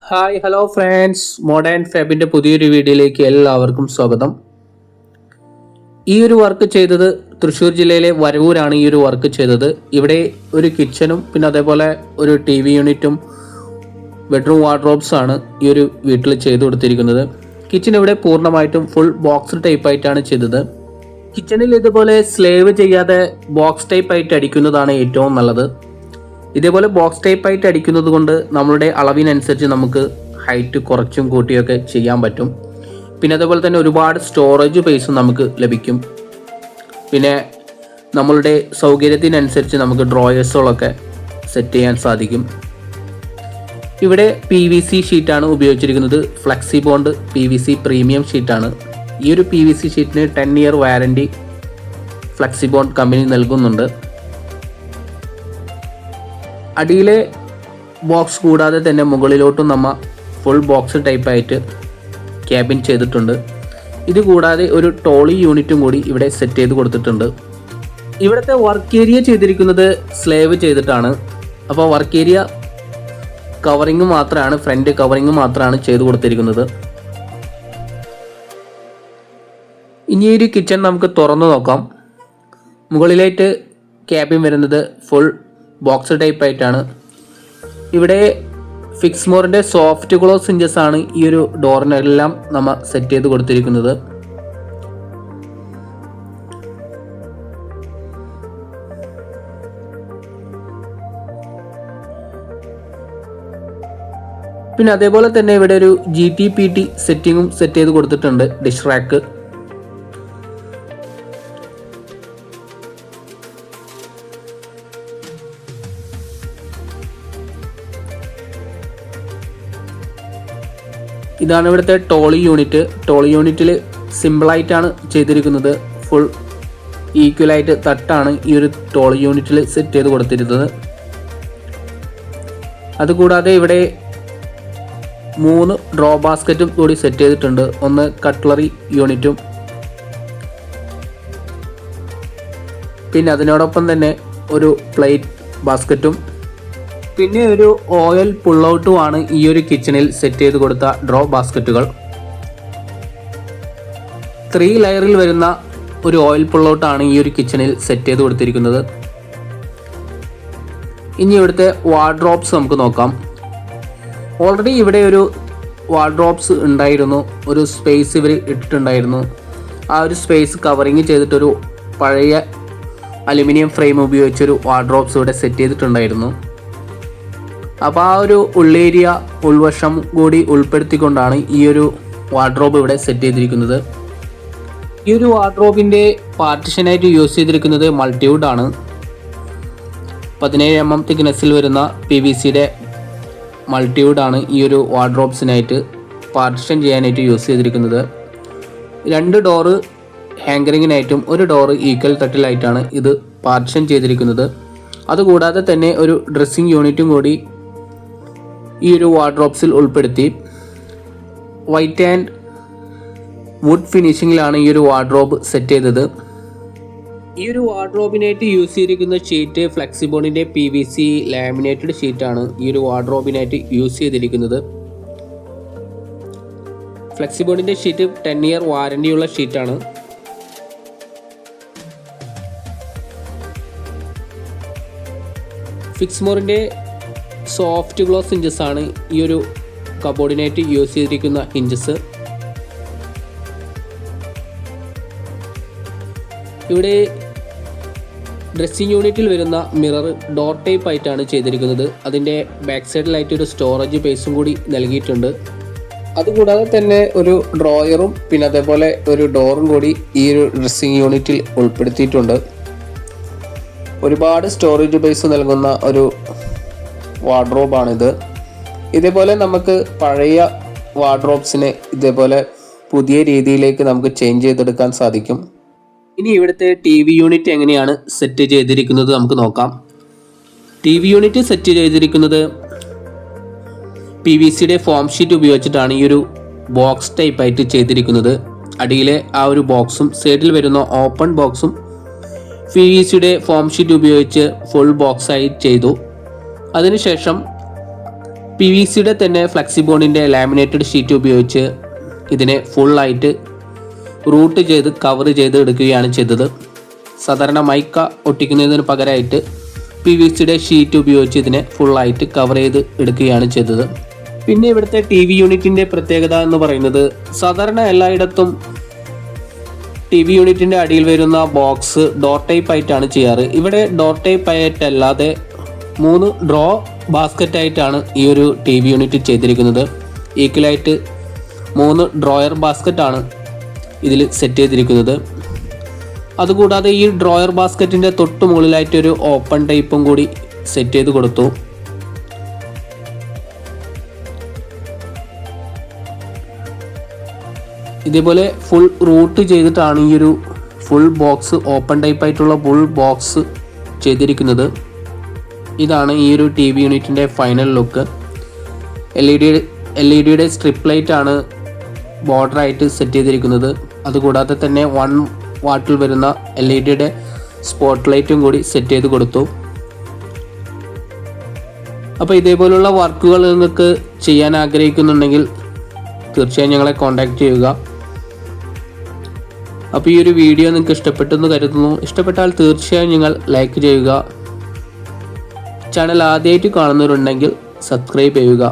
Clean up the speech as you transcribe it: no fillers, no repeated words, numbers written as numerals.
Hi hello friends, modern ഫാബിൻ്റെ പുതിയൊരു വീഡിയോയിലേക്ക് എല്ലാവർക്കും സ്വാഗതം. ഈ ഒരു വർക്ക് ചെയ്തത് തൃശ്ശൂർ ജില്ലയിലെ വരവൂരാണ് ഈ ഒരു വർക്ക് ചെയ്തത്. ഇവിടെ ഒരു കിച്ചണും പിന്നെ അതേപോലെ ഒരു ടി വി യൂണിറ്റും ബെഡ്റൂം വാർഡ്രോബ്സ് ആണ് ഈ ഒരു വീട്ടിൽ ചെയ്തു കൊടുത്തിരിക്കുന്നത്. കിച്ചൺ ഇവിടെ പൂർണ്ണമായിട്ടും ഫുൾ ബോക്സ് ടൈപ്പ് ആയിട്ടാണ് ചെയ്തത്. കിച്ചണിൽ ഇതുപോലെ സ്ലേവ് ചെയ്യാതെ ബോക്സ് ടൈപ്പ് ആയിട്ട് അടിക്കുന്നതാണ് ഏറ്റവും നല്ലത്. ഇതേപോലെ ബോക്സ് ടൈപ്പ് ആയിട്ട് അടിക്കുന്നത് കൊണ്ട് നമ്മളുടെ അളവിനനുസരിച്ച് നമുക്ക് ഹൈറ്റ് കുറച്ചും കൂട്ടിയൊക്കെ ചെയ്യാൻ പറ്റും. പിന്നെ അതേപോലെ തന്നെ ഒരുപാട് സ്റ്റോറേജ് സ്പേസും നമുക്ക് ലഭിക്കും. പിന്നെ നമ്മളുടെ സൗകര്യത്തിനനുസരിച്ച് നമുക്ക് ഡ്രോയേഴ്സുകളൊക്കെ സെറ്റ് ചെയ്യാൻ സാധിക്കും. ഇവിടെ PVC ഷീറ്റാണ് ഉപയോഗിച്ചിരിക്കുന്നത്. ഫ്ലെക്സി ബോണ്ട് PVC പ്രീമിയം ഷീറ്റാണ്. ഈ ഒരു PVC ഷീറ്റിന് 10 year warranty Flexi Bond company നൽകുന്നുണ്ട്. അടിയിലെ ബോക്സ് കൂടാതെ തന്നെ മുകളിലോട്ടും നമ്മൾ ഫുൾ ബോക്സ് ടൈപ്പായിട്ട് ക്യാബിൻ ചെയ്തിട്ടുണ്ട്. ഇത് കൂടാതെ ഒരു ട്രോളി യൂണിറ്റും കൂടി ഇവിടെ സെറ്റ് ചെയ്ത് കൊടുത്തിട്ടുണ്ട്. ഇവിടുത്തെ വർക്ക് ഏരിയ ചെയ്തിരിക്കുന്നത് സ്ലേവ് ചെയ്തിട്ടാണ്. അപ്പോൾ വർക്ക് ഏരിയ കവറിങ് മാത്രമാണ്, ഫ്രണ്ട് കവറിങ് മാത്രമാണ് ചെയ്ത് കൊടുത്തിരിക്കുന്നത്. ഇനി ഒരു കിച്ചൺ നമുക്ക് തുറന്നു നോക്കാം. മുകളിലായിട്ട് ക്യാബിൻ വരുന്നത് ഫുൾ ബോക്സ് ടൈപ്പ് ആയിട്ടാണ്. ഇവിടെ ഫിക്സ്മോറിൻ്റെ സോഫ്റ്റ് ക്ലോസ് ഇഞ്ചസ് ആണ് ഈ ഒരു ഡോറിനെല്ലാം നമ്മൾ സെറ്റ് ചെയ്ത് കൊടുത്തിരിക്കുന്നത്. പിന്നെ അതേപോലെ തന്നെ ഇവിടെ ഒരു GTPT സെറ്റിങ്ങും സെറ്റ് ചെയ്ത് കൊടുത്തിട്ടുണ്ട്. ഡിഷ് റാക്ക്, ഇതാണ് ഇവിടുത്തെ ടോളി യൂണിറ്റ്. ടോളി യൂണിറ്റിൽ സിമ്പിളായിട്ടാണ് ചെയ്തിരിക്കുന്നത്. ഫുൾ ഈക്വലായിട്ട് തട്ടാണ് ഈ ഒരു ടോളി യൂണിറ്റിൽ സെറ്റ് ചെയ്ത് കൊടുത്തിരുന്നത്. അതുകൂടാതെ ഇവിടെ 3 ഡ്രോ ബാസ്ക്കറ്റും കൂടി സെറ്റ് ചെയ്തിട്ടുണ്ട്. ഒന്ന് കട്ട്ലറി യൂണിറ്റും പിന്നെ അതിനോടൊപ്പം തന്നെ ഒരു പ്ലേറ്റ് ബാസ്ക്കറ്റും പിന്നെ ഒരു ഓയിൽ പുള്ളൗട്ടുമാണ് ഈ ഒരു കിച്ചണിൽ സെറ്റ് ചെയ്ത് കൊടുത്ത ഡ്രോ ബാസ്ക്കറ്റുകൾ. 3 ലെയറിൽ വരുന്ന ഒരു ഓയിൽ പുള്ളൗട്ടാണ് ഈ ഒരു കിച്ചണിൽ സെറ്റ് ചെയ്ത് കൊടുത്തിരിക്കുന്നത്. ഇനി ഇവിടുത്തെ വാർഡ്രോബ്സ് നമുക്ക് നോക്കാം. ഓൾറെഡി ഇവിടെ ഒരു വാർഡ്രോബ്സ് ഉണ്ടായിരുന്നു, ഒരു സ്പേസ് ഇവർ ഇട്ടിട്ടുണ്ടായിരുന്നു. ആ ഒരു സ്പേസ് കവറിങ് ചെയ്തിട്ടൊരു പഴയ അലുമിനിയം ഫ്രെയിം ഉപയോഗിച്ചൊരു വാർഡ്രോബ്സ് ഇവിടെ സെറ്റ് ചെയ്തിട്ടുണ്ടായിരുന്നു. അപ്പോൾ ആ ഒരു ഉള്ളേരിയ ഉൾവശം കൂടി ഉൾപ്പെടുത്തിക്കൊണ്ടാണ് ഈ ഒരു വാർഡ്രോബ് ഇവിടെ സെറ്റ് ചെയ്തിരിക്കുന്നത്. ഈ ഒരു വാർഡ്രോബിൻ്റെ പാർട്ടിഷനായിട്ട് യൂസ് ചെയ്തിരിക്കുന്നത് മൾട്ടിവുഡ് ആണ്. 17 mm തിക്നെസ്സിൽ വരുന്ന PVCയുടെ മൾട്ടിവുഡ് ആണ് ഈ ഒരു വാർഡ്രോബ്സിനായിട്ട് പാർട്ടിഷൻ ചെയ്യാനായിട്ട് യൂസ് ചെയ്തിരിക്കുന്നത്. 2 ഡോറ് ഹാങ്കറിങ്ങിനായിട്ടും 1 ഡോറ് ഈക്വൽ തട്ടിലായിട്ടാണ് ഇത് പാർട്ടിഷൻ ചെയ്തിരിക്കുന്നത്. അതുകൂടാതെ തന്നെ ഒരു ഡ്രസ്സിങ് യൂണിറ്റും കൂടി ഈ ഒരു വാർഡ്രോബ്സിൽ ഉൾപ്പെടുത്തി. വൈറ്റ് ആൻഡ് വുഡ് ഫിനിഷിങ്ങിലാണ് ഈ ഒരു വാർഡ്രോബ് സെറ്റ് ചെയ്തത്. ഈ ഒരു വാർഡ്രോബിനായിട്ട് യൂസ് ചെയ്തിരിക്കുന്ന ഷീറ്റ് ഫ്ലെക്സിബോണിൻ്റെ PVC ലാമിനേറ്റഡ് ഷീറ്റാണ് ഈ ഒരു വാർഡ്രോബിനായിട്ട് യൂസ് ചെയ്തിരിക്കുന്നത്. ഫ്ലെക്സിബോണിൻ്റെ ഷീറ്റ് 10 ഇയർ വാറൻറ്റിയുള്ള ഷീറ്റാണ്. ഫിക്സ്മോറിൻ്റെ സോഫ്റ്റ് ഗ്ലോസ് ഹിഞ്ചസ് ആണ് ഈ ഒരു കബോർഡിനായിട്ട് യൂസ് ചെയ്തിരിക്കുന്ന ഹിഞ്ചസ്. ഇവിടെ ഡ്രസ്സിങ് യൂണിറ്റിൽ വരുന്ന മിറർ ഡോർ ടൈപ്പ് ആയിട്ടാണ് ചെയ്തിരിക്കുന്നത്. അതിൻ്റെ ബാക്ക് സൈഡിലായിട്ട് ഒരു സ്റ്റോറേജ് സ്പേസും കൂടി നൽകിയിട്ടുണ്ട്. അതുകൂടാതെ തന്നെ ഒരു ഡ്രോയറും പിന്നെ അതേപോലെ ഒരു ഡോറും കൂടി ഈ ഒരു ഡ്രസ്സിങ് യൂണിറ്റിൽ ഉൾപ്പെടുത്തിയിട്ടുണ്ട്. ഒരുപാട് സ്റ്റോറേജ് സ്പേസ് നൽകുന്ന ഒരു വാർഡ്രോബാണിത്. ഇതേപോലെ നമുക്ക് പഴയ വാർഡ്രോബ്സിനെ ഇതേപോലെ പുതിയ രീതിയിലേക്ക് നമുക്ക് ചേഞ്ച് ചെയ്തെടുക്കാൻ സാധിക്കും. ഇനി ഇവിടുത്തെ TV യൂണിറ്റ് എങ്ങനെയാണ് സെറ്റ് ചെയ്തിരിക്കുന്നത് നമുക്ക് നോക്കാം. TV യൂണിറ്റ് സെറ്റ് ചെയ്തിരിക്കുന്നത് PVCയുടെ ഫോം ഷീറ്റ് ഉപയോഗിച്ചിട്ടാണ് ഈ ഒരു ബോക്സ് ടൈപ്പ് ആയിട്ട് ചെയ്തിരിക്കുന്നത്. അടിയിലെ ആ ഒരു ബോക്സും സൈഡിൽ വരുന്ന ഓപ്പൺ ബോക്സും PVCയുടെ ഫോം ഷീറ്റ് ഉപയോഗിച്ച് ഫുൾ ബോക്സായി ചെയ്തു. അതിനുശേഷം PVCയുടെ തന്നെ ഫ്ലെക്സിബോണിൻ്റെ ലാമിനേറ്റഡ് ഷീറ്റ് ഉപയോഗിച്ച് ഇതിനെ ഫുള്ളായിട്ട് റൂട്ട് ചെയ്ത് കവർ ചെയ്ത് എടുക്കുകയാണ് ചെയ്തത്. സാധാരണ മൈക്ക ഒട്ടിക്കുന്നതിന് പകരമായിട്ട് PVCയുടെ ഷീറ്റ് ഉപയോഗിച്ച് ഇതിനെ ഫുള്ളായിട്ട് കവർ ചെയ്ത് എടുക്കുകയാണ് ചെയ്തത്. പിന്നെ ഇവിടുത്തെ TV യൂണിറ്റിൻ്റെ പ്രത്യേകത എന്ന് പറയുന്നത്, സാധാരണ എല്ലായിടത്തും TV യൂണിറ്റിൻ്റെ അടിയിൽ വരുന്ന ബോക്സ് ഡോർ ടൈപ്പ് ആയിട്ടാണ് ചെയ്യാറ്. ഇവിടെ ഡോർ ടൈപ്പ് ആയിട്ടല്ലാതെ 3 ഡ്രോ ബാസ്ക്കറ്റ് ആയിട്ടാണ് ഈ ഒരു TV യൂണിറ്റ് ചെയ്തിരിക്കുന്നത്. ഈക്വലായിട്ട് 3 ഡ്രോയർ ബാസ്ക്കറ്റാണ് ഇതിൽ സെറ്റ് ചെയ്തിരിക്കുന്നത്. അതുകൂടാതെ ഈ ഡ്രോയർ ബാസ്ക്കറ്റിൻ്റെ തൊട്ട് മുകളിലായിട്ടൊരു ഓപ്പൺ ടൈപ്പും കൂടി സെറ്റ് ചെയ്ത് കൊടുത്തു. ഇതേപോലെ ഫുൾ റൂട്ട് ചെയ്തിട്ടാണ് ഈ ഒരു ഫുൾ ബോക്സ്, ഓപ്പൺ ടൈപ്പ് ആയിട്ടുള്ള ഫുൾ ബോക്സ് ചെയ്തിരിക്കുന്നത്. ഇതാണ് ഈ ഒരു TV യൂണിറ്റിൻ്റെ final look. LED strip light ആണ് ബോർഡറായിട്ട് സെറ്റ് ചെയ്തിരിക്കുന്നത്. അതുകൂടാതെ തന്നെ 1 വാട്ടിൽ വരുന്ന LED സ്പോട്ട് ലൈറ്റും കൂടി സെറ്റ് ചെയ്ത് കൊടുത്തു. അപ്പോൾ ഇതേപോലുള്ള വർക്കുകൾ നിങ്ങൾക്ക് ചെയ്യാൻ ആഗ്രഹിക്കുന്നുണ്ടെങ്കിൽ തീർച്ചയായും ഞങ്ങളെ കോൺടാക്റ്റ് ചെയ്യുക. അപ്പോൾ ഈ ഒരു വീഡിയോ നിങ്ങൾക്ക് ഇഷ്ടപ്പെട്ടെന്ന് കരുതുന്നു. ഇഷ്ടപ്പെട്ടാൽ തീർച്ചയായും നിങ്ങൾ ലൈക്ക് ചെയ്യുക. ചാനൽ ആദ്യമായിട്ട് കാണുന്നവരുണ്ടെങ്കിൽ സബ്സ്ക്രൈബ് ചെയ്യുക.